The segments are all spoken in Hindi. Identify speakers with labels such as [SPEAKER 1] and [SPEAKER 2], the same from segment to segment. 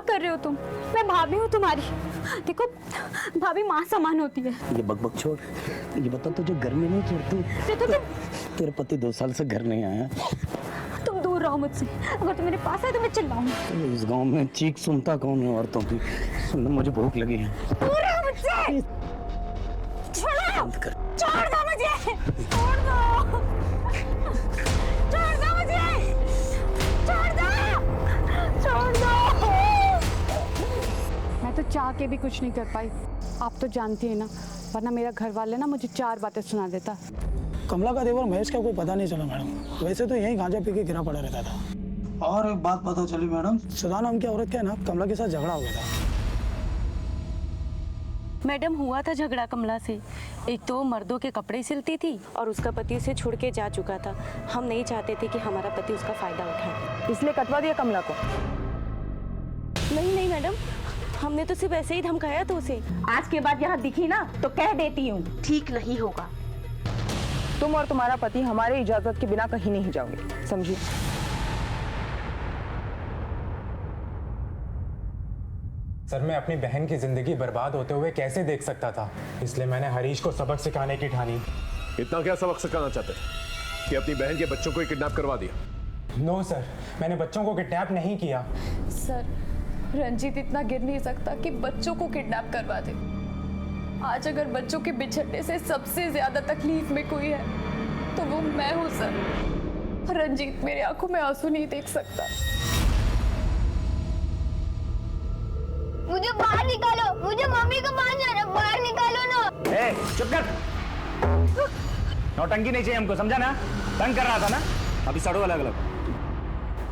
[SPEAKER 1] कर रहे हो तुम? मैं भाभी हूँ तुम्हारी। देखो भाभी माँ समान होती है।
[SPEAKER 2] ये बकबक छोड़, ये बता तुझे घर में नहीं छोड़ती?
[SPEAKER 1] तो
[SPEAKER 2] तेरे पति 2 साल से घर नहीं आया।
[SPEAKER 1] तुम दूर रहो मुझसे, अगर तुम मेरे पास आए तो मैं चिल्लाऊंगी।
[SPEAKER 2] तो इस गांव में चीख सुनता कौन है औरतों की? सुन, मुझे भूख लगी है।
[SPEAKER 1] दूर रहो मुझसे। छोड़ो,
[SPEAKER 2] बंद कर।
[SPEAKER 1] छोड़ दो मुझे, छोड़ दो, छोड़ दो मुझे, छोड़ दो, छोड़ दो। मैं तो चाह के भी कुछ नहीं कर पाई, आप तो जानती है ना, वरना मेरा घर वाले ना मुझे 4 बातें सुना देता।
[SPEAKER 3] कमला का देवर महेश का कोई पता नहीं चला मैडम। वैसे तो यही गांजा पी के गिरा पड़ा रहता था।
[SPEAKER 4] और एक बात पता चली मैडम,
[SPEAKER 3] सुधा नाम की औरत क्या है ना, कमला के साथ झगड़ा हो गया था।
[SPEAKER 5] मैडम हुआ था झगड़ा कमला से। एक तो मर्दों के कपड़े सिलती थी और उसका पति उसे छोड़ के जा चुका था। हम नहीं चाहते थे कि हमारा पति उसका फायदा उठाए,
[SPEAKER 6] इसलिए कटवा दिया कमला को।
[SPEAKER 5] नहीं नहीं मैडम, हमने तो सिर्फ ऐसे ही धमकाया था उसे।
[SPEAKER 6] आज के बाद यहाँ दिखी ना तो कह देती हूँ,
[SPEAKER 5] ठीक नहीं होगा।
[SPEAKER 6] तुम और तुम्हारा पति हमारे इजाजत के बिना कहीं नहीं जाओगे, समझी?
[SPEAKER 7] सर, मैं अपनी बहन की जिंदगी बर्बाद होते हुए कैसे देख सकता था, इसलिए मैंने हरीश को सबक सिखाने की ठानी।
[SPEAKER 8] इतना क्या सबक सिखाना चाहते कि अपनी बहन के बच्चों को ही किडनैप करवा दिया?
[SPEAKER 7] नो सर, मैंने बच्चों को किडनैप नहीं किया।
[SPEAKER 9] सर, रंजीत इतना गिर नहीं सकता कि बच्चों को किडनैप करवा दे। आज अगर बच्चों के बिछड़ने से सबसे ज्यादा तकलीफ में कोई है तो वो मैं हूँ सर। रंजीत मेरी आंखों में आंसू नहीं देख सकता।
[SPEAKER 10] मुझे बाहर निकालो, मुझे मम्मी को पास जाना, बाहर निकालो ना।
[SPEAKER 11] ए, चुप कर। नौटंकी नहीं चाहिए हमको, समझा ना? तंग कर रहा था ना, अभी सड़ो अलग अलग।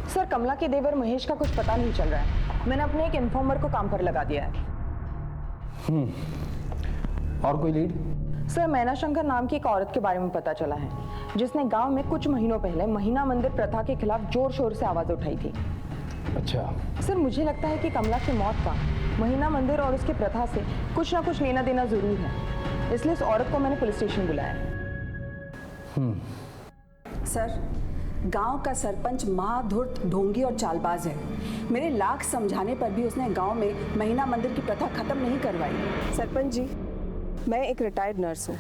[SPEAKER 6] सर, कमला के देवर महेश का कुछ पता नहीं चल रहा है। मैंने अपने एक इन्फॉर्मर को काम पर लगा दिया है।
[SPEAKER 11] और कोई लीड?
[SPEAKER 6] सर, मैना शंकर नाम की एक औरत के बारे में पता चला है, जिसने गांव में कुछ महीनों पहले महीना मंदिर प्रथा के खिलाफ जोर शोर से आवाज उठाई थी।
[SPEAKER 11] अच्छा।
[SPEAKER 6] सर, मुझे लगता है कि कमला की मौत का महीना मंदिर और उसके प्रथा से कुछ ना कुछ लेना देना जरूर है, इसलिए इस औरत को मैंने पुलिस स्टेशन बुलाया है।
[SPEAKER 12] सर, गांव का सरपंच महाधूर्त, ढोंगी और चालबाज है। मेरे लाख समझाने पर भी उसने गांव में महीना मंदिर की प्रथा खत्म नहीं करवाई।
[SPEAKER 13] सरपंच जी, मैं एक रिटायर्ड नर्स हूँ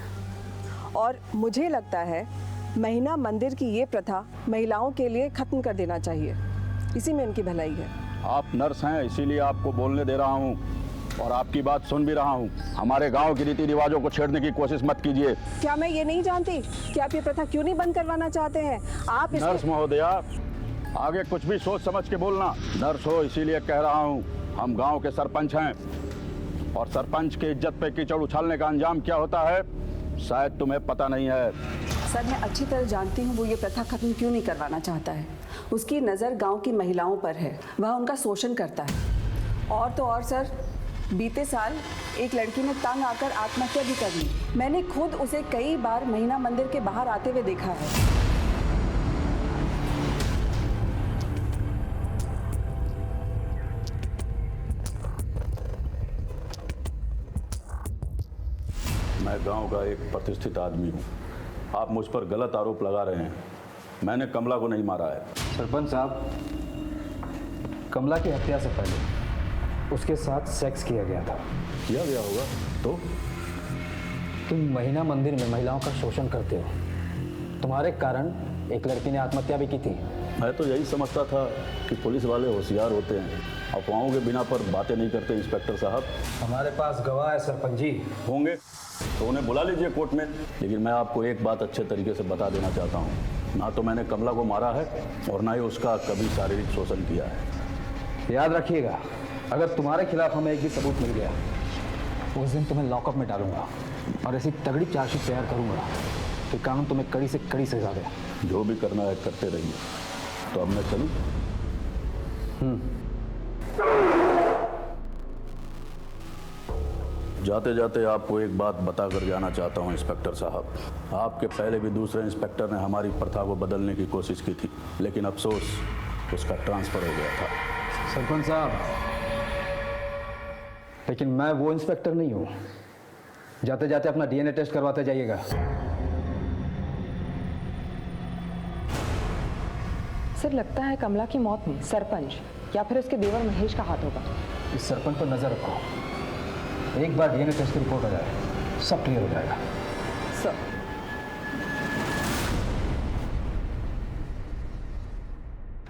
[SPEAKER 13] और मुझे लगता है महीना मंदिर की ये प्रथा महिलाओं के लिए खत्म कर देना चाहिए। इसी में इनकी भलाई है।
[SPEAKER 14] आप नर्स हैं, इसीलिए आपको बोलने दे रहा हूँ और आपकी बात सुन भी रहा हूँ। हमारे गांव के रीति रिवाजों को छेड़ने की कोशिश मत कीजिए।
[SPEAKER 13] क्या मैं ये नहीं जानती कि आप ये प्रथा क्यों नहीं बंद करवाना चाहते हैं? आप
[SPEAKER 14] नर्स महोदया, आगे कुछ भी सोच समझ के बोलना। नर्स हो इसीलिए कह रहा हूँ, हम गांव के सरपंच हैं और सरपंच की इज्जत पे कीचड़ उछालने का अंजाम क्या होता है शायद तुम्हें पता नहीं है।
[SPEAKER 12] सर, मैं अच्छी तरह जानती हूँ वो ये प्रथा खत्म क्यों नहीं करवाना चाहता है। उसकी नज़र गांव की महिलाओं पर है, वह उनका शोषण करता है। और तो और सर, बीते साल एक लड़की ने तंग आकर आत्महत्या भी कर ली। मैंने खुद उसे कई बार महीना मंदिर के बाहर आते हुए देखा है।
[SPEAKER 14] मैं गांव का एक प्रतिष्ठित आदमी हूँ, आप मुझ पर गलत आरोप लगा रहे हैं। मैंने कमला को नहीं मारा है।
[SPEAKER 11] सरपंच साहब, कमला की हत्या से पहले उसके साथ सेक्स किया गया था।
[SPEAKER 14] किया गया होगा तो?
[SPEAKER 11] तुम महीना मंदिर में महिलाओं का शोषण करते हो, तुम्हारे कारण एक लड़की ने आत्महत्या भी की थी।
[SPEAKER 14] मैं तो यही समझता था कि पुलिस वाले होशियार होते हैं, अफवाहों के बिना पर बातें नहीं करते। इंस्पेक्टर साहब,
[SPEAKER 11] हमारे पास गवाह है सरपंच जी।
[SPEAKER 14] होंगे तो उन्हें बुला लीजिए कोर्ट में। लेकिन मैं आपको एक बात अच्छे तरीके से बता देना चाहता हूँ, ना तो मैंने कमला को मारा है और ना ही उसका कभी शारीरिक शोषण किया है।
[SPEAKER 11] याद रखिएगा, अगर तुम्हारे खिलाफ हमें एक भी सबूत मिल गया, उस दिन तुम्हें लॉकअप में डालूंगा और ऐसी तगड़ी चार्जशीट तैयार करूंगा कि कानून तुम्हें कड़ी से कड़ी सजा दे।
[SPEAKER 14] जो भी करना है करते रहिए। तो अब मैं चलूं? जाते जाते आपको एक बात बताकर जाना चाहता हूं इंस्पेक्टर साहब, आपके पहले भी दूसरे इंस्पेक्टर ने हमारी प्रथा को बदलने की कोशिश की थी, लेकिन अफसोस उसका ट्रांसफर हो गया था।
[SPEAKER 11] सरपंच साहब, लेकिन मैं वो इंस्पेक्टर नहीं हूं। जाते जाते अपना डीएनए टेस्ट करवाते जाइएगा।
[SPEAKER 6] सर, लगता है कमला की मौत में सरपंच या फिर उसके देवर महेश का हाथ होगा।
[SPEAKER 11] इस सरपंच पर नजर रखो, एक बार डीएनए टेस्ट की रिपोर्ट आ जाए सब क्लियर हो जाएगा।
[SPEAKER 6] सर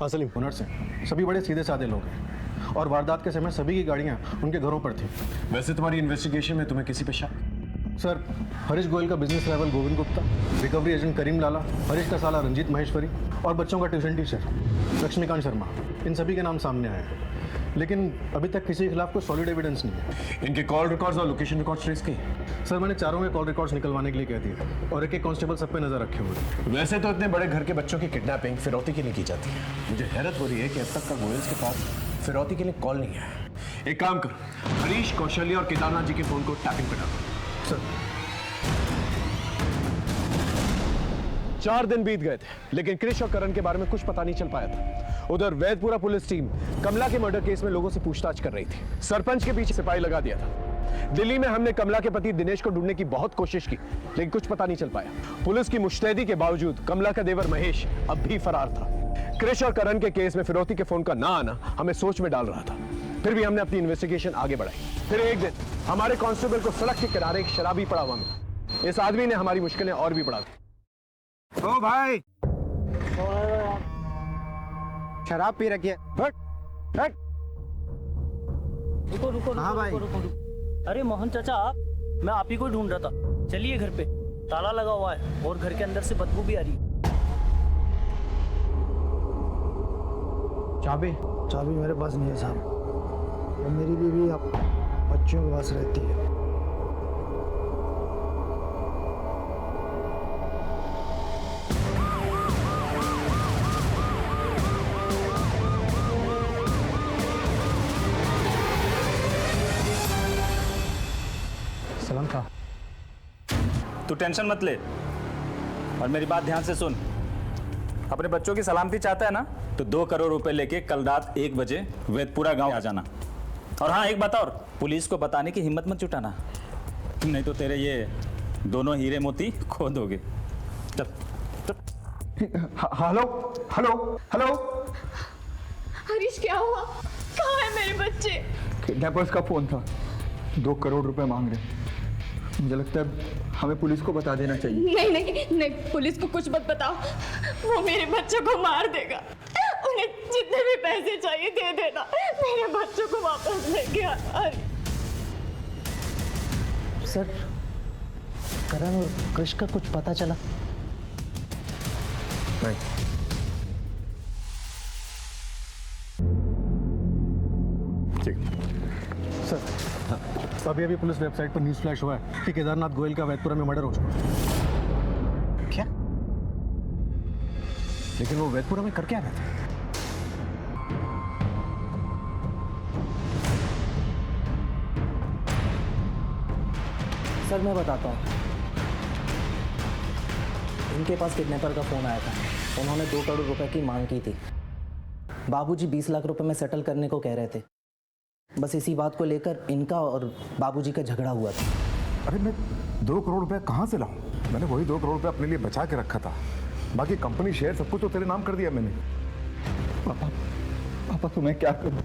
[SPEAKER 4] असली हुनर से सभी बड़े सीधे साधे लोग हैं और वारदात के समय सभी की गाड़ियां उनके घरों पर थी।
[SPEAKER 8] वैसे तुम्हारी इन्वेस्टिगेशन में तुम्हें किसी पे शक?
[SPEAKER 4] सर, हरीश गोयल का business rival Govind Gupta, recovery agent Karim Lala, Harish का साला रंजीत महेश्वरी और बच्चों का ट्यूशन टीचर लक्ष्मीकांत शर्मा, इन सभी के नाम सामने आए हैं। लेकिन अभी तक किसी के खिलाफ कोई सॉलिड एविडेंस नहीं है।
[SPEAKER 8] इनके कॉल रिकॉर्ड्स और लोकेशन रिकॉर्ड्स ट्रेस किए?
[SPEAKER 4] सर, मैंने चारों के कॉल रिकॉर्ड्स निकलवाने के लिए कह दिए और एक कांस्टेबल सब पे नजर रखे हुए।
[SPEAKER 8] वैसे तो इतने बड़े घर के बच्चों की किडनैपिंग फिरौती के लिए की जाती है। मुझे हैरत हो रही है कि अब तक का गोयल्स के पास फिरौती के लिए कॉल नहीं है। एक काम कर, हरीश, कौशल्या और केदारनाथ जी के फोन को टैपिंग पे डालो।
[SPEAKER 4] सर,
[SPEAKER 8] 4 दिन बीत गए थे लेकिन क्रिश और करण के बारे में कुछ पता नहीं चल पाया था। उधर वैदपुरा पुलिस टीम कमला के मर्डर केस में लोगों से पूछताछ कर रही थी। सरपंच के पीछे सिपाही लगा दिया था। दिल्ली में हमने कमला के पति दिनेश को ढूंढने की बहुत कोशिश की लेकिन कुछ पता नहीं चल पाया। पुलिस की मुस्तैदी के बावजूद कमला का देवर महेश अब भी फरार था। क्रिश और करण के केस में फिरौती के फोन का ना आना हमें सोच में डाल रहा था। फिर भी हमने अपनी इन्वेस्टिगेशन आगे बढ़ाई। फिर एक दिन हमारे कांस्टेबल को सड़क के किनारे एक शराबी पड़ा हुआ मिला। इस आदमी ने हमारी मुश्किलें और भी बढ़ा दी।
[SPEAKER 15] ओ भाई, शराब पी रखी है। हट हट।
[SPEAKER 16] रुको रुको
[SPEAKER 15] हाँ भाई।
[SPEAKER 16] रुको। अरे मोहन चाचा, मैं आप ही को ढूंढ रहा था। चलिए घर पे, ताला लगा हुआ है और घर के अंदर से बदबू भी आ रही है।
[SPEAKER 3] चाबी मेरे पास नहीं है साहब, और मेरी बीवी आप बच्चों के पास रहती है।
[SPEAKER 11] सलाम था।
[SPEAKER 17] तू टेंशन मत ले और मेरी बात ध्यान से सुन। अपने बच्चों की सलामती चाहता है ना, तो 2 करोड़ रुपए लेके कल रात 1 बजे वैदपुरा गांव आ जाना। और हाँ, एक बात और, पुलिस को बताने की हिम्मत मत जुटाना, नहीं तो तेरे ये दोनों हीरे मोती खो दोगे। चल चल।
[SPEAKER 14] Hello hello hello.
[SPEAKER 9] हरीश, क्या हुआ? कहाँ है मेरे बच्चे?
[SPEAKER 11] किडनैपर्स का फोन था, 2 करोड़ रुपए मांग रहे। मुझे लगता है हमें पुलिस को बता देना चाहिए।
[SPEAKER 9] नहीं नहीं नहीं, पुलिस को कुछ मत बताओ, वो मेरे बच्चों को मार देगा। उन्हें जितने भी पैसे चाहिए दे देना, मेरे बच्चों को वापस लेके आ।
[SPEAKER 16] सर, करण और कृष का कुछ पता चला?
[SPEAKER 4] नहीं। सर, अभी पुलिस वेबसाइट पर न्यूज़ फ्लैश हुआ है कि केदारनाथ गोयल का वैदपुरा में मर्डर हो चुका है।
[SPEAKER 8] क्या? लेकिन वो वैदपुरा में कर क्या रहा था?
[SPEAKER 16] सर, मैं बताता हूँ। इनके पास किडनैपर का फ़ोन आया था। उन्होंने 2 करोड़ रुपए की मांग की थी। बाबूजी 20 लाख रुपए में सेटल करने को कह रहे थे। बस इसी बात को लेकर इनका और बाबूजी का झगड़ा हुआ था।
[SPEAKER 18] अरे मैं 2 करोड़ रुपए कहाँ से लाऊं? मैंने वही 2 करोड़ रुपए अपने लिए बचा के रखा था। बाकी कंपनी शेयर सब कुछ तो तेरे नाम कर दिया मैंने।
[SPEAKER 11] पापा तो मैं क्या करूं?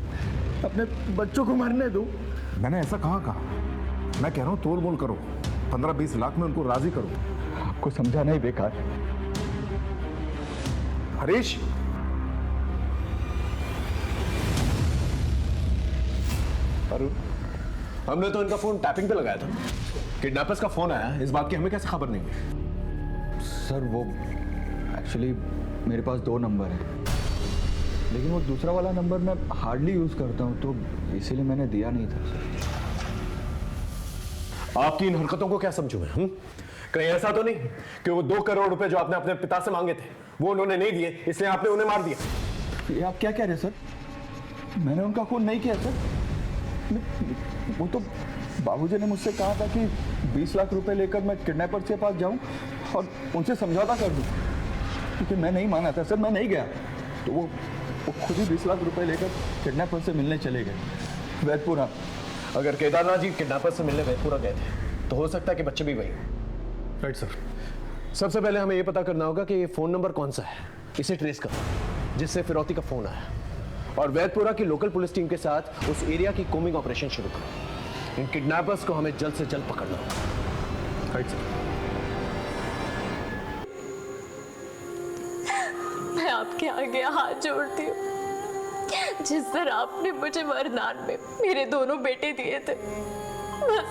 [SPEAKER 11] अपने बच्चों को मरने दूं?
[SPEAKER 18] मैंने ऐसा कहाँ कहा? मैं कह रहा हूँ तोल मोल करो, 15-20 लाख में उनको राजी करो।
[SPEAKER 11] आपको समझाना ही बेकार।
[SPEAKER 18] हरीश,
[SPEAKER 8] अरुण, हमने तो इनका फोन टैपिंग पे लगाया था। किडनैपर्स का फोन आया, इस बात की हमें कैसे खबर नहीं है?
[SPEAKER 11] सर, वो एक्चुअली मेरे पास 2 नंबर है, लेकिन वो दूसरा वाला नंबर मैं हार्डली यूज करता हूँ, तो इसीलिए मैंने दिया नहीं था।
[SPEAKER 8] आपकी इन हरकतों को क्या समझूं मैं? कहीं ऐसा तो नहीं कि वो 2 करोड़ रुपए जो आपने अपने पिता से मांगे थे वो उन्होंने नहीं दिए, इसलिए आपने उन्हें मार दिया?
[SPEAKER 11] ये आप क्या कह रहे हैं सर? मैंने उनका खून नहीं किया सर। वो तो बाबूजी ने मुझसे कहा था कि 20 लाख रुपए लेकर मैं किडनैपर के पास जाऊं और उनसे समझौता कर दूं, लेकिन मैं नहीं माना था सर। मैं नहीं गया, तो वो खुद ही 20 लाख रुपए लेकर किडनैपर से मिलने चले गए वैदपुरा।
[SPEAKER 8] अगर केदारनाथ जी किडनैपर से मिलने वैदपुरा गए थे तो हो सकता है कि बच्चे भी वही।
[SPEAKER 4] Right sir.
[SPEAKER 8] सबसे पहले हमें यह पता करना होगा कि ये फोन नंबर कौन सा है, इसे ट्रेस करो जिससे फिरौती का फोन आया। और वैदपुरा की लोकल पुलिस टीम के साथ उस एरिया की कोमिंग ऑपरेशन शुरू करो। इन किडनैपर्स को हमें जल्द से जल्द पकड़ना होगा। Right sir.
[SPEAKER 9] मैं आपके आगे हाथ जोड़ती हूँ, जिस तरह आपने मुझे वरदान में मेरे दोनों बेटे दिए थे, बस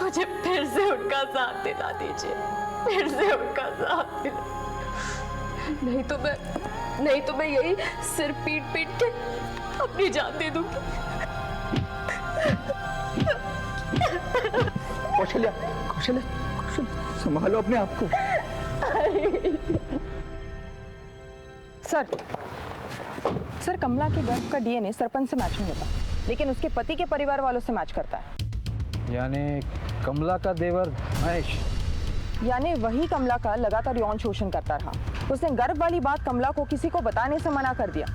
[SPEAKER 9] मुझे फिर से उनका साथ दिला दीजिए, फिर से उनका साथ दिला। नहीं तो मैं यही सिर पीट पीट के अपनी जान दे दूंगी।
[SPEAKER 11] कौशल्या, संभालो अपने आप को।
[SPEAKER 6] सर कमला के गर्भ का डीएनए सरपंच से मैच नहीं होता, लेकिन उसके पति के परिवार वालों से मैच करता है।
[SPEAKER 15] यानी कमला का देवर महेश,
[SPEAKER 6] यानी वही कमला का लगातार यौन शोषण करता रहा। उसने गर्भ वाली बात कमला को किसी को बताने से मना कर दिया,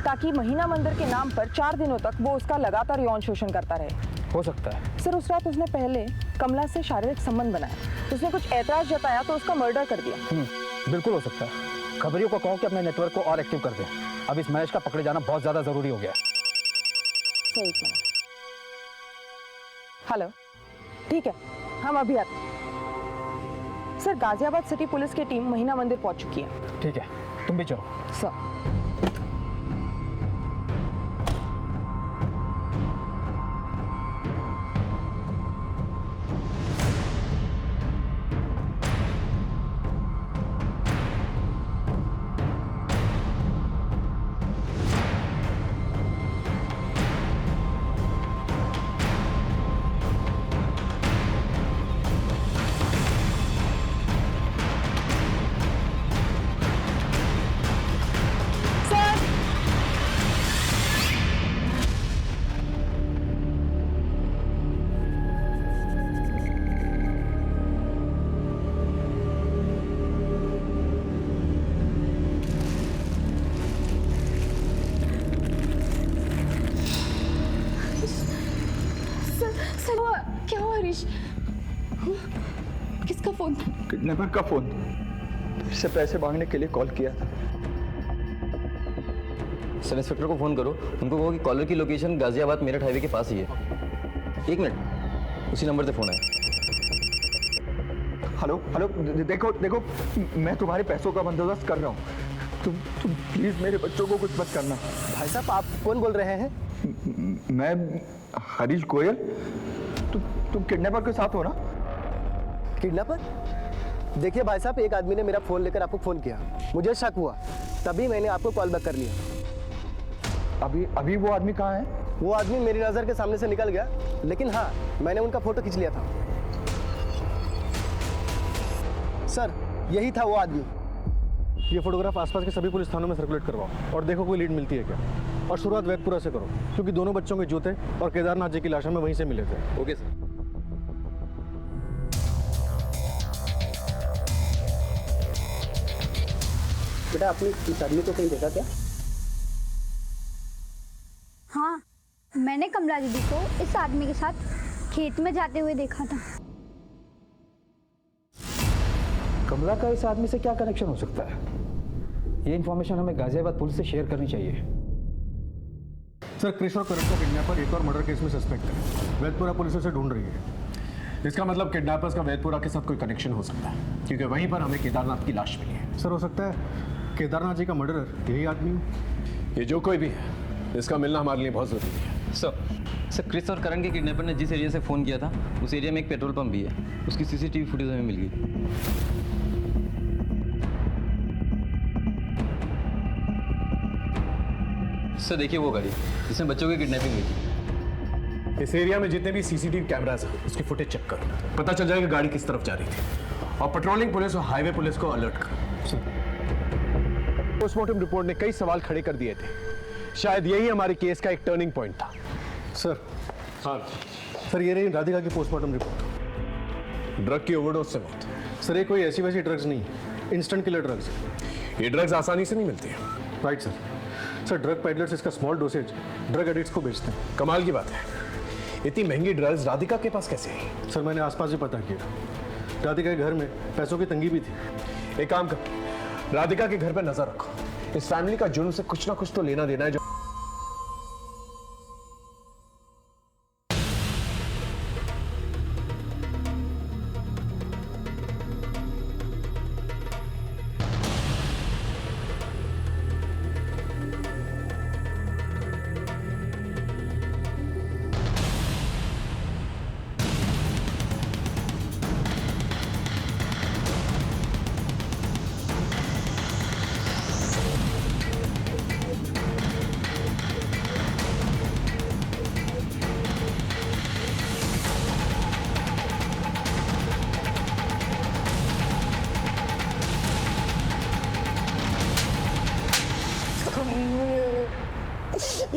[SPEAKER 6] ताकि महीना मंदिर के नाम पर 4 दिनों तक वो उसका लगातार यौन शोषण करता रहे।
[SPEAKER 15] हो सकता है
[SPEAKER 6] सर उस रात उसने पहले कमला से शारीरिक संबंध बनाया, उसने कुछ ऐतराज जताया तो उसका मर्डर कर दिया।
[SPEAKER 15] बिल्कुल हो सकता है। खबरियों को कहो कि अपने नेटवर्क को और एक्टिव कर दें। अब इस महेश का पकड़े जाना बहुत ज्यादा जरूरी हो गया है।
[SPEAKER 6] सर एक मिनट। हेलो, ठीक है, हम अभी आते हैं। सर गाजियाबाद सिटी पुलिस की टीम महीना मंदिर पहुंच चुकी है।
[SPEAKER 15] ठीक है, तुम भी चलो।
[SPEAKER 6] सर
[SPEAKER 9] क्या हुआ हरीश? किसका फोन था?
[SPEAKER 11] किडनैपर का फोन। इससे पैसे मांगने के लिए कॉल किया था।
[SPEAKER 19] सब इंस्पेक्टर को फोन करो, उनको कहो कि कॉलर की लोकेशन गाजियाबाद मेरठ हाईवे के पास ही है। 1 मिनट, उसी नंबर से फोन आया।
[SPEAKER 11] हेलो, देखो, मैं तुम्हारे पैसों का बंदोबस्त कर रहा हूँ। तुम प्लीज मेरे बच्चों को कुछ मत करना।
[SPEAKER 15] भाई साहब, आप कौन बोल रहे हैं?
[SPEAKER 11] मैं हरीश गोयल। तुम किडनैपर के साथ हो ना?
[SPEAKER 15] किडनैपर? देखिए भाई साहब, एक आदमी ने मेरा फोन लेकर आपको फोन किया, मुझे शक हुआ, तभी मैंने आपको कॉल बैक कर लिया।
[SPEAKER 11] अभी वो आदमी कहाँ है?
[SPEAKER 15] वो आदमी मेरी नजर के सामने से निकल गया, लेकिन हाँ, मैंने उनका फोटो खींच लिया था। सर, यही था वो आदमी।
[SPEAKER 4] ये फोटोग्राफ आसपास के सभी पुलिस थानों में सर्कुलेट करवाओ और देखो कोई लीड मिलती है क्या। और शुरुआत वैदपुरा से करो, क्योंकि दोनों बच्चों के जूते और केदारनाथ जी की लाशें में वहीं से मिले थे।
[SPEAKER 19] Okay sir.
[SPEAKER 15] बेटा, आपने इस आदमी को कहीं देखा क्या?
[SPEAKER 10] हाँ, मैंने कमला दीदी को इस आदमी के साथ खेत में जाते हुए देखा था।
[SPEAKER 15] कमला का इस आदमी से क्या कनेक्शन हो सकता है? ये इन्फॉर्मेशन हमें गाजियाबाद पुलिस से शेयर करनी चाहिए।
[SPEAKER 4] सर, क्रिश और करण को किडनैपर एक और मर्डर केस में सस्पेक्ट है। वैदपुरा पुलिस उसे ढूंढ रही है। इसका मतलब किडनैपर्स का वैदपुरा के साथ कोई कनेक्शन हो सकता है, क्योंकि वहीं पर हमें केदारनाथ की लाश मिली है। सर, हो सकता है केदारनाथ जी का मर्डरर यही आदमी हो।
[SPEAKER 8] ये जो कोई भी है, इसका मिलना हमारे लिए बहुत जरूरी है।
[SPEAKER 19] सर क्रिस और करण के किडनैपर ने जिस एरिया से फ़ोन किया था, उस एरिया में एक पेट्रोल पंप भी है। उसकी सीसीटीवी फुटेज हमें मिल गई। सर देखिए वो गाड़ी जिसमें बच्चों की किडनैपिंग हुई थी।
[SPEAKER 8] इस एरिया में जितने भी सीसीटीवी कैमरास हैं, उसकी फुटेज चेक करो, पता चल जाएगा गाड़ी किस तरफ जा रही थी। और पेट्रोलिंग पुलिस और हाईवे पुलिस को अलर्ट करो। पोस्टमार्टम रिपोर्ट ने कई सवाल खड़े कर दिए थे। शायद यही हमारे केस का एक टर्निंग पॉइंट था।
[SPEAKER 4] सर,
[SPEAKER 8] हाँ
[SPEAKER 4] सर, ये रही राधिका की पोस्टमार्टम रिपोर्ट।
[SPEAKER 8] ड्रग की ओवरडोज से मौत।
[SPEAKER 4] सर, ये कोई ऐसी वैसी ड्रग्स नहीं, इंस्टेंट किलर ड्रग्स है।
[SPEAKER 8] ये ड्रग्स आसानी से नहीं मिलती है।
[SPEAKER 4] Right sir. Sir, drug peddlers इसका स्मॉल डोसेज ड्रग एडिक्ट्स को बेचते हैं।
[SPEAKER 8] कमाल की बात है, इतनी महंगी ड्रग्स राधिका के पास कैसे आई?
[SPEAKER 4] सर, मैंने आसपास भी पता किया, राधिका के घर में पैसों की तंगी भी थी।
[SPEAKER 8] एक काम कर, राधिका के घर पर नजर रखो। इस फैमिली का जुर्म से कुछ ना कुछ तो लेना देना है। जो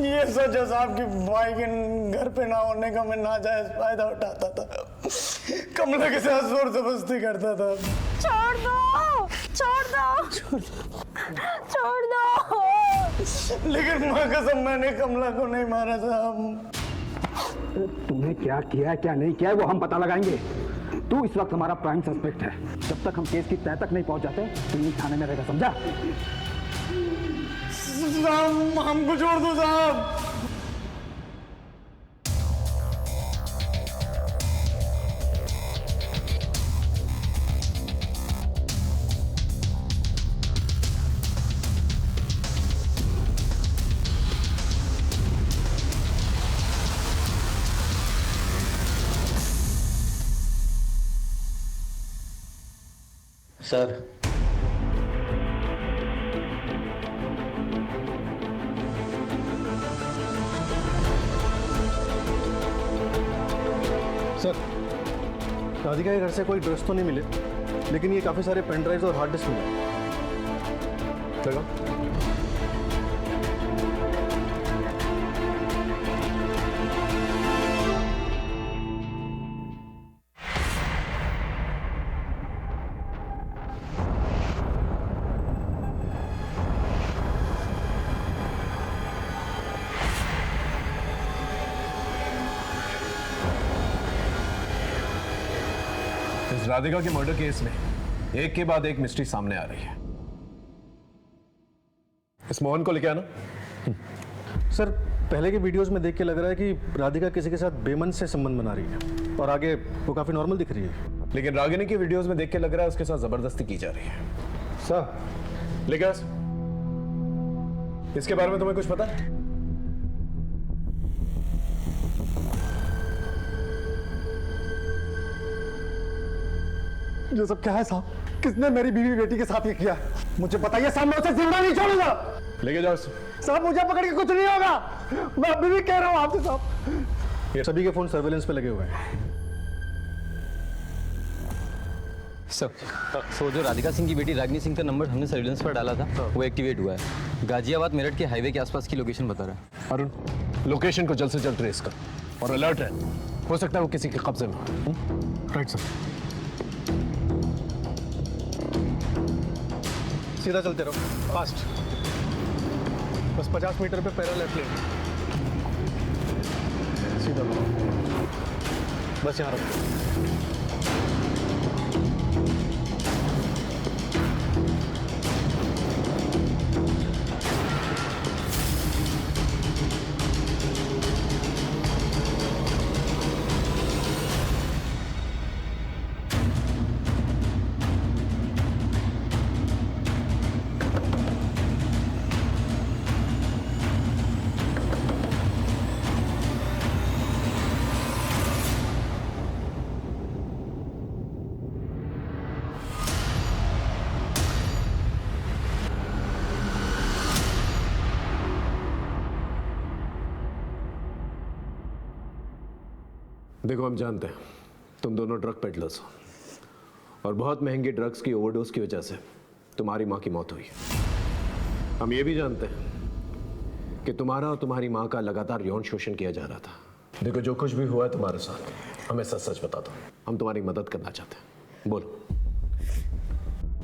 [SPEAKER 3] ये सच है साहब कि भाई के घर पे ना होने का मैं नाजायज फायदा उठाता था, कमला के साथ जोर जबरदस्ती करता था।
[SPEAKER 5] छोड़ दो, छोड़ दो, छोड़ दो।
[SPEAKER 3] लेकिन माँ कसम मैंने कमला को नहीं मारा साहब।
[SPEAKER 20] तुम्हें क्या किया क्या नहीं किया वो हम पता लगाएंगे। तू इस वक्त हमारा प्राइम सस्पेक्ट है। जब तक हम केस की तह तक नहीं पहुंच जाते तुम नहीं थाने में रहेगा, समझा?
[SPEAKER 3] साहब हमको छोड़ दो साहब।
[SPEAKER 19] सर,
[SPEAKER 4] सर, राधिका के घर से कोई ड्रेस तो नहीं मिले, लेकिन ये काफी सारे पेन ड्राइव्स और हार्ड डिस्क मिले। लगा?
[SPEAKER 8] इस राधिका के मर्डर केस में एक के बाद एक मिस्ट्री सामने आ रही है। इस मोहन को लेके आना।
[SPEAKER 4] सर, पहले के वीडियोस में देख के लग रहा है कि राधिका किसी के साथ बेमन से संबंध बना रही है और आगे वो काफी नॉर्मल दिख रही है।
[SPEAKER 8] लेकिन रागिनी की वीडियोस में देख के लग रहा है उसके साथ जबरदस्ती की जा रही है।
[SPEAKER 4] सर,
[SPEAKER 8] लेकिन इसके बारे में तुम्हें कुछ पता है?
[SPEAKER 11] ये सब क्या है साहब? किसने मेरी बीवी बेटी के साथ ये किया? मुझे बताइए साहब, मैं उसे जिंदा नहीं छोड़ूंगा।
[SPEAKER 8] लेके जाओ
[SPEAKER 11] साहब, मुझे पकड़ के कुछ नहीं होगा। मैं अभी भी कह रहा हूँ आपसे साहब।
[SPEAKER 4] ये सभी के फोन सर्वेलेंस पे लगे हुए हैं।
[SPEAKER 19] सर, जो राधिका सिंह की बेटी रागिनी सिंह का नंबर हमने सर्विलेंस पर डाला था वो एक्टिवेट हुआ है। गाजियाबाद मेरठ के हाईवे के आसपास की लोकेशन बता रहा है।
[SPEAKER 8] अरुण, लोकेशन को जल्द से जल्द ट्रेस कर और अलर्ट है, हो सकता है वो किसी के कब्जे में।
[SPEAKER 4] Right sir. सीधा चलते रहो, फास्ट। बस 50 मीटर पे पैरेलल लेफ्ट लेन। सीधा बढ़ो, बस यहाँ रखो।
[SPEAKER 8] देखो, हम जानते हैं तुम दोनों ड्रग पेडलर्स हो और बहुत महंगी ड्रग्स की ओवरडोज की वजह से तुम्हारी माँ की मौत हुई है। हम ये भी जानते हैं कि तुम्हारा और तुम्हारी माँ का लगातार यौन शोषण किया जा रहा था। देखो, जो कुछ भी हुआ है तुम्हारे साथ, हमें सच सच बता दो, हम तुम्हारी मदद करना चाहते हैं। बोलो।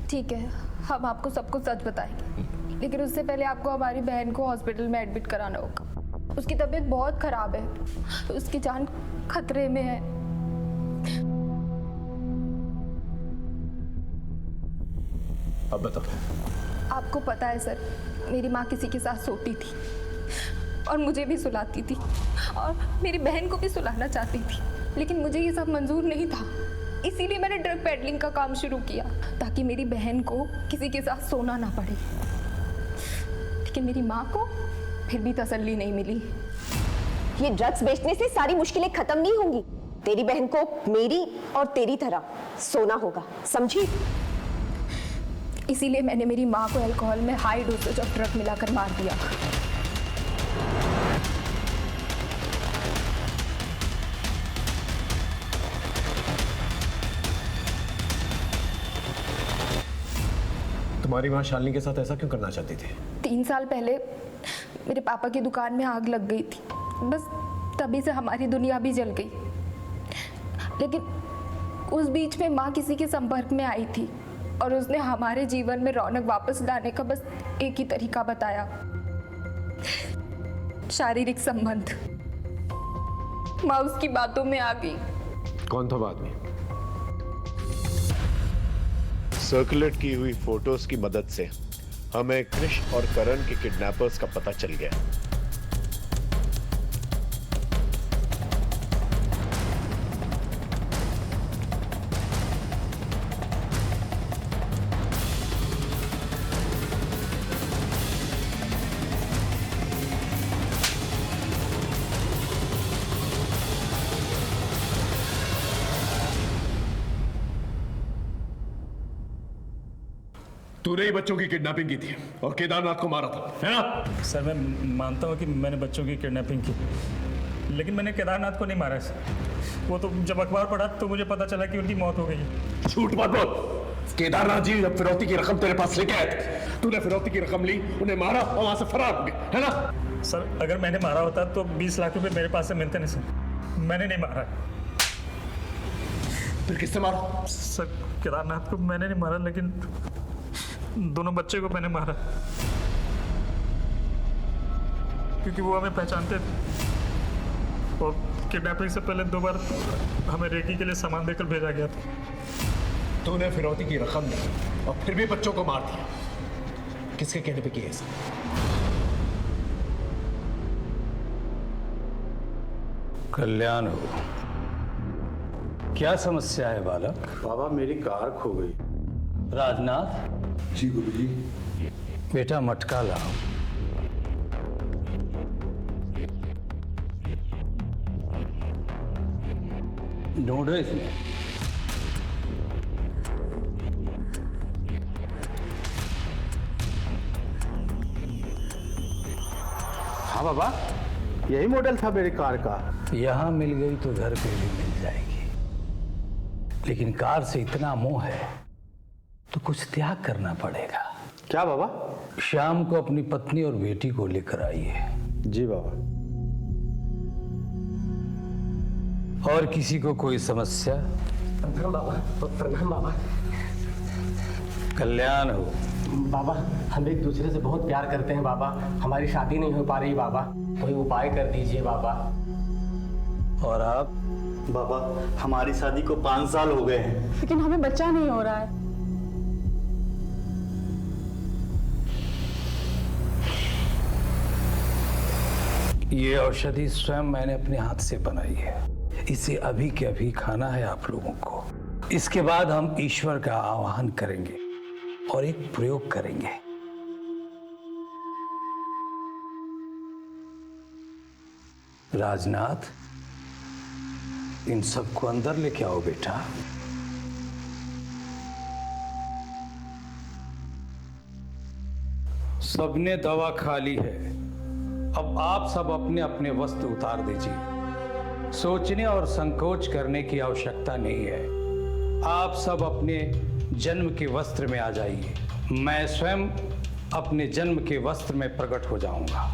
[SPEAKER 9] ठीक है, हम आपको सब कुछ सच बताएंगे, लेकिन उससे पहले आपको हमारी बहन को हॉस्पिटल में एडमिट कराना होगा। उसकी तबीयत बहुत खराब है, उसकी जान खतरे में है।
[SPEAKER 8] अब बताओ।
[SPEAKER 9] आपको पता है सर, मेरी माँ किसी के साथ सोती थी और मुझे भी सुलाती थी और मेरी बहन को भी सुलाना चाहती थी, लेकिन मुझे ये सब मंजूर नहीं था। इसीलिए मैंने ड्रग पेडलिंग का काम शुरू किया ताकि मेरी बहन को किसी के साथ सोना ना पड़े। लेकिन मेरी माँ को फिर भी तसल्ली नहीं मिली।
[SPEAKER 21] ये ड्रग्स बेचने से सारी मुश्किलें खत्म नहीं होंगी। तेरी बहन को मेरी और तेरी तरह सोना होगा, समझी?
[SPEAKER 9] इसीलिए मैंने मेरी माँ को अल्कोहल में हाई डोसेज ऑफ ड्रग मिलाकर मार दिया।
[SPEAKER 8] तुम्हारी माँ शालिनी के साथ ऐसा क्यों करना चाहती थी?
[SPEAKER 9] 3 साल पहले मेरे पापा की दुकान में आग लग गई थी। बस तभी से हमारी दुनिया भी जल गई। लेकिन उस बीच में माँ किसी के संपर्क में आई थी और उसने हमारे जीवन में रौनक वापस लाने का बस एक ही तरीका बताया, शारीरिक संबंध। माँ उसकी बातों में आ गई।
[SPEAKER 8] कौन था बाद में?
[SPEAKER 2] सर्कुलेट की हुई फोटोज की मदद से हमें कृष और करण के किडनैपर्स का पता चल गया।
[SPEAKER 8] तूने ही बच्चों की किडनैपिंग की थी और केदारनाथ को मारा था, है ना?
[SPEAKER 17] सर मैं मानता हूँ कि मैंने बच्चों की किडनैपिंग की, लेकिन मैंने केदारनाथ को नहीं मारा है सर। वो तो जब अखबार पढ़ा तो मुझे पता चला कि उनकी मौत हो गई है।
[SPEAKER 8] झूठ मत बोल। केदारनाथ जी जब फिरौती की रकम तेरे पास लेके आए थे, तूने फिरौती की रकम ली, उन्हें मारा और वहां से फरार हो गए, है ना?
[SPEAKER 17] सर अगर मैंने मारा होता तो 20 लाख रुपए मेरे पास से मिलते नहीं सर। मैंने नहीं मारा।
[SPEAKER 8] फिर किससे मारा?
[SPEAKER 17] सर केदारनाथ को मैंने नहीं मारा, लेकिन दोनों बच्चे को मैंने मारा, क्योंकि वो हमें पहचानते थे और किडनैपिंग से पहले 2 बार हमें रेकी के लिए सामान देकर भेजा गया था।
[SPEAKER 8] तूने फिरौती की रकम दी और फिर भी बच्चों को मार दिया। किसके कहने पे किया?
[SPEAKER 14] कल्याण हो। क्या समस्या है बालक?
[SPEAKER 4] बाबा मेरी कार खो गई।
[SPEAKER 14] राजनाथ।
[SPEAKER 11] जी गुरुजी।
[SPEAKER 14] बेटा मटका लाओ। ढूंढो इसमें।
[SPEAKER 4] हाँ बाबा, यही मॉडल था मेरी कार का।
[SPEAKER 14] यहां मिल गई तो घर पे भी मिल जाएगी, लेकिन कार से इतना मोह है तो कुछ त्याग करना पड़ेगा।
[SPEAKER 4] क्या बाबा?
[SPEAKER 14] शाम को अपनी पत्नी और बेटी को लेकर आइए।
[SPEAKER 4] जी बाबा।
[SPEAKER 14] और किसी को कोई समस्या?
[SPEAKER 15] प्रणाम बाबा। प्रणाम बाबा।
[SPEAKER 14] कल्याण हो।
[SPEAKER 15] बाबा हम एक दूसरे से बहुत प्यार करते हैं बाबा, हमारी शादी नहीं हो पा रही बाबा, कोई उपाय कर दीजिए बाबा।
[SPEAKER 14] और आप?
[SPEAKER 22] बाबा हमारी शादी को 5 साल हो गए हैं,
[SPEAKER 1] लेकिन हमें बच्चा नहीं हो रहा है।
[SPEAKER 14] ये औषधि स्वयं मैंने अपने हाथ से बनाई है। इसे अभी के अभी खाना है आप लोगों को। इसके बाद हम ईश्वर का आवाहन करेंगे और एक प्रयोग करेंगे। राजनाथ, इन सबको अंदर लेके आओ बेटा। सबने दवा खा ली है। अब आप सब अपने अपने वस्त्र उतार दीजिए। सोचने और संकोच करने की आवश्यकता नहीं है। आप सब अपने जन्म के वस्त्र में आ जाइए। मैं स्वयं अपने जन्म के वस्त्र में प्रकट हो जाऊंगा।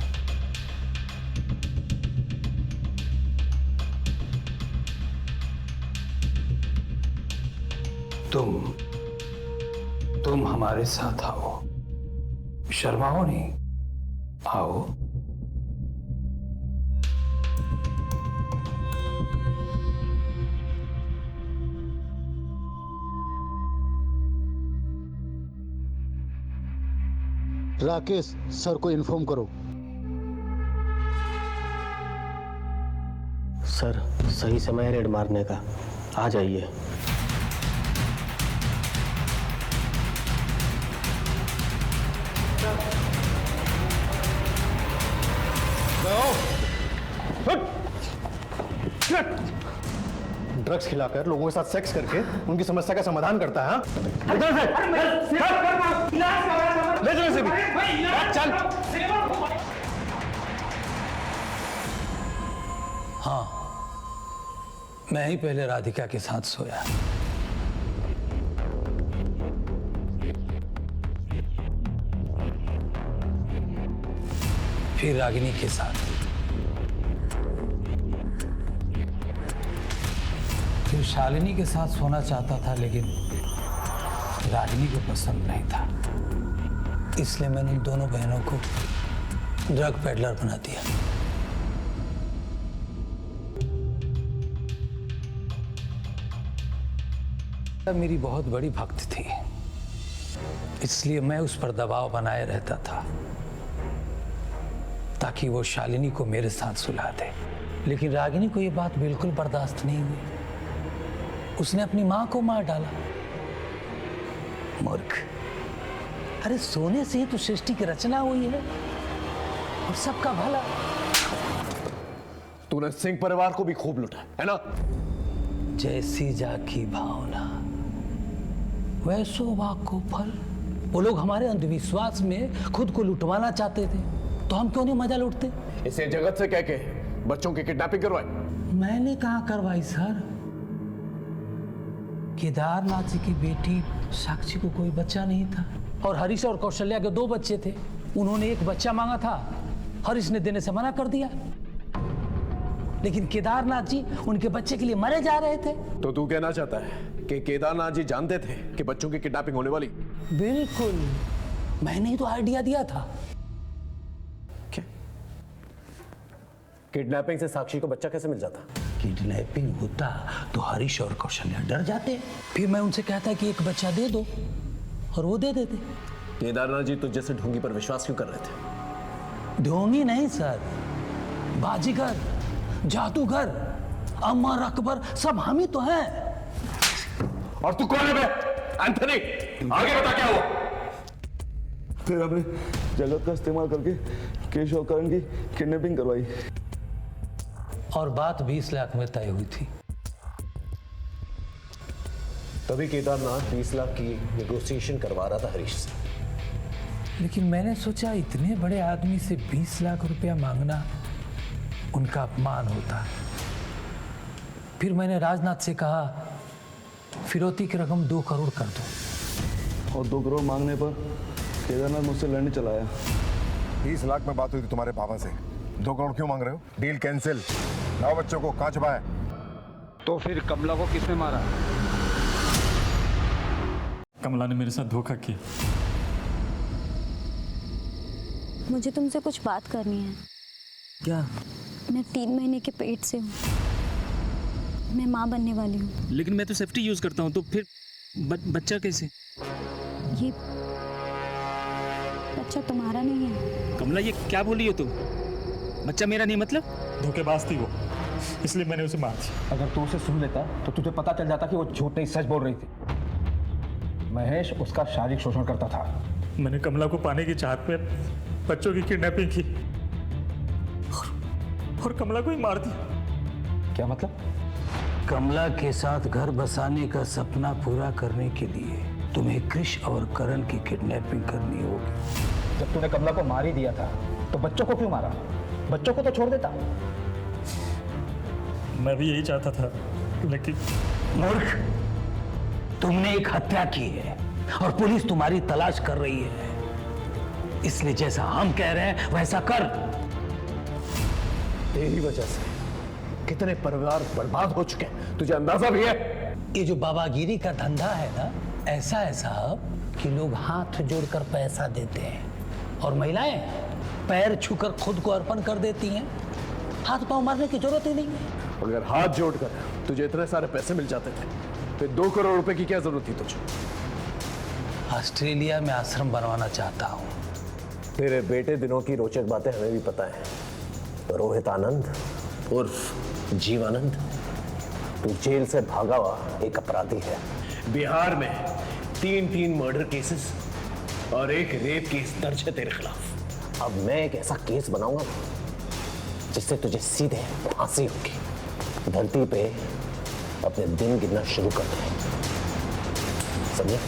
[SPEAKER 14] तुम हमारे साथ आओ। शर्माओ नहीं, आओ।
[SPEAKER 15] राकेश सर को इन्फॉर्म करो। सर सही समय रेड मारने का, आ जाइए।
[SPEAKER 4] ड्रग्स खिलाकर लोगों के साथ सेक्स करके उनकी समस्या का समाधान करता है। ले जाओ इसे भी। चल।
[SPEAKER 14] हाँ, मैं ही पहले राधिका के साथ सोया।
[SPEAKER 7] फिर रागिनी के साथ, फिर शालिनी के साथ सोना चाहता था, लेकिन रागिनी को पसंद नहीं था। इसलिए मैंने उन दोनों बहनों को ड्रग पेडलर बना दिया। मेरी बहुत बड़ी भक्त थी, इसलिए मैं उस पर दबाव बनाए रहता था ताकि वो शालिनी को मेरे साथ सुला दे। लेकिन रागिनी को ये बात बिल्कुल बर्दाश्त नहीं हुई। उसने अपनी मां को मार डाला। मूर्ख! अरे सोने से ही तो सृष्टि की रचना हुई है और सबका भला।
[SPEAKER 8] तूने सिंह परिवार को भी खूब लूटा है ना?
[SPEAKER 7] जैसी जाकी भावना वैसो वाक को फल। वो लोग हमारे अंधविश्वास में खुद को लुटवाना चाहते थे, तो हम क्यों नहीं मजा लूटते?
[SPEAKER 8] इसे जगत से कह के बच्चों की किडनैपिंग करवाई?
[SPEAKER 7] मैंने कहाँ करवाई सर। केदारनाथ जी की बेटी साक्षी को कोई बच्चा नहीं था और हरीश और कौशल्या के 2 बच्चे थे। उन्होंने एक बच्चा मांगा था, हरीश ने देने से मना कर दिया। लेकिन केदारनाथ जी उनके बच्चे के लिए मरे जा रहे थे।
[SPEAKER 8] तो तू कहना चाहता है कि केदारनाथ जी जानते थे कि बच्चों की किडनैपिंग होने वाली?
[SPEAKER 7] बिल्कुल, मैंने ही तो आइडिया दिया था।
[SPEAKER 8] क्या? किडनैपिंग से साक्षी को बच्चा कैसे मिल जाता?
[SPEAKER 7] किडनैपिंग होता तो हरीश और कौशल्या डर जाते। फिर मैं उनसे कहता कि एक बच्चा दे दो और वो दे देते।
[SPEAKER 8] केदारनाथ जी तो जैसे ढोंगी पर विश्वास क्यों कर रहे थे?
[SPEAKER 7] ढोंगी नहीं सर, बाजीगर, जादूगर, अमर अकबर सब हम ही तो हैं।
[SPEAKER 8] और तू कौन है बे? एंथनी, आगे बता क्या हुआ?
[SPEAKER 11] फिर हमने जगत का इस्तेमाल करके केश और करण की किडनैपिंग करवाई
[SPEAKER 7] और बात 20 लाख में तय हुई थी।
[SPEAKER 8] तभी केदारनाथ 20 लाख की नेगोशिएशन करवा रहा था हरीश से।
[SPEAKER 7] लेकिन मैंने सोचा इतने बड़े आदमी से 20 लाख रुपया मांगना उनका अपमान होता। फिर मैंने राजनाथ से कहा फिरौती की रकम 2 करोड़ कर दो।
[SPEAKER 11] और 2 करोड़ मांगने पर केदारनाथ मुझसे लड़ने चला आया।
[SPEAKER 18] 20 लाख में बात हुई थी तुम्हारे पापा से, 2 करोड़ क्यों मांग रहे हो? Deal cancel. लाओ बच्चों को, कहाँ छुपा है?
[SPEAKER 17] तो फिर कमला को किसने मारा? कमला ने मेरे साथ धोखा किया।
[SPEAKER 13] मुझे तुमसे कुछ बात करनी है।
[SPEAKER 17] क्या?
[SPEAKER 13] मैं 3 महीने के पेट से हूँ। मैं माँ बनने वाली हूँ।
[SPEAKER 17] लेकिन मैं तो सेफ्टी यूज करता हूँ, तो फिर बच्चा कैसे?
[SPEAKER 13] ये बच्चा तुम्हारा नहीं है।
[SPEAKER 17] कमला, ये क्या बोली हो तुम? बच्चा मेरा नहीं मतलब? धोखेबाज थी वो, इसलिए मैंने उसे मार दिया।
[SPEAKER 20] अगर तू उसे सुन लेता तो तुझे पता चल जाता कि वो झूठ नहीं सच बोल रही थी। महेश उसका शारीरिक शोषण करता था।
[SPEAKER 17] मैंने कमला को पाने की चाहत में बच्चों की किडनैपिंग की और कमला को ही मार दिया।
[SPEAKER 20] क्या मतलब?
[SPEAKER 7] कमला के साथ घर बसाने का सपना पूरा करने के लिए तुम्हें कृष और करण की किडनैपिंग करनी होगी।
[SPEAKER 20] जब तूने कमला को मार ही दिया था तो बच्चों को क्यों मारा? बच्चों को तो छोड़ देता।
[SPEAKER 17] मैं भी यही चाहता था, लेकिन
[SPEAKER 7] मूर्ख, तुमने एक हत्या की है और पुलिस तुम्हारी तलाश कर रही है। इसलिए जैसा हम कह रहे हैं वैसा कर।
[SPEAKER 8] तेरी वजह से कितने परिवार बर्बाद हो चुके हैं, तुझे अंदाजा भी है?
[SPEAKER 7] ये जो बाबागिरी का धंधा है ना, ऐसा है साहब कि लोग हाथ जोड़कर पैसा देते हैं और महिलाएं पैर छूकर खुद को अर्पण कर देती हैं। हाथ पांव मारने की जरूरत ही नहीं है।
[SPEAKER 8] अगर हाथ जोड़कर तुझे इतने सारे पैसे मिल जाते थे, फिर 2 करोड़ रुपए की क्या जरूरत थी तुझे?
[SPEAKER 7] ऑस्ट्रेलिया में आश्रम बनवाना चाहता हूँ।
[SPEAKER 8] तेरे बेटे दिनों की रोचक बातें हमें भी पता है। रोहित आनंद उर्फ जीवानंद, तू जेल से भागा हुआ एक अपराधी है। बिहार में 3 मर्डर केसेस और 1 रेप केस दर्ज है तेरे खिलाफ। अब मैं एक ऐसा केस बनाऊंगा जिससे तुझे सीधे फांसी होगी। धरती पे अपने दिन गिनना शुरू कर दे, समझे?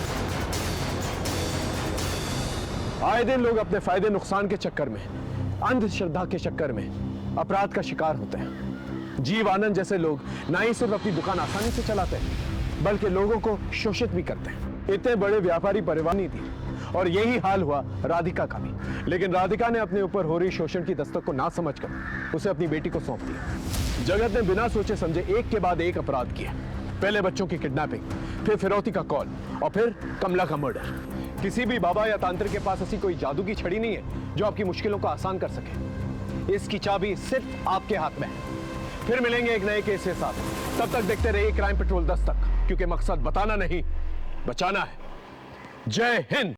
[SPEAKER 8] आए दिन लोग अपने फायदे नुकसान के चक्कर में, अंधश्रद्धा के चक्कर में अपराध का शिकार होते हैं। जीव आनंद जैसे लोग ना ही सिर्फ अपनी दुकान आसानी से चलाते हैं, बल्कि लोगों को शोषित भी करते हैं। इतने बड़े व्यापारी परिवार नहीं थी और यही हाल हुआ राधिका का भी। लेकिन राधिका ने अपने ऊपर हो रही शोषण की दस्तक को ना समझकर उसे अपनी बेटी को सौंप दिया। जगत ने बिना सोचे समझे एक के बाद एक अपराध किए। पहले बच्चों की किडनैपिंग, फिर फिरौती का कॉल और फिर कमला का मर्डर। किसी भी बाबा या तांत्रिक के पास ऐसी कोई जादू की छड़ी नहीं है जो आपकी मुश्किलों को आसान कर सके। इसकी चाबी सिर्फ आपके हाथ में है। फिर मिलेंगे एक नए केस के साथ। तब तक देखते रहिए क्राइम पेट्रोल 10 तक, क्योंकि मकसद बताना नहीं, बचाना है। जय हिंद।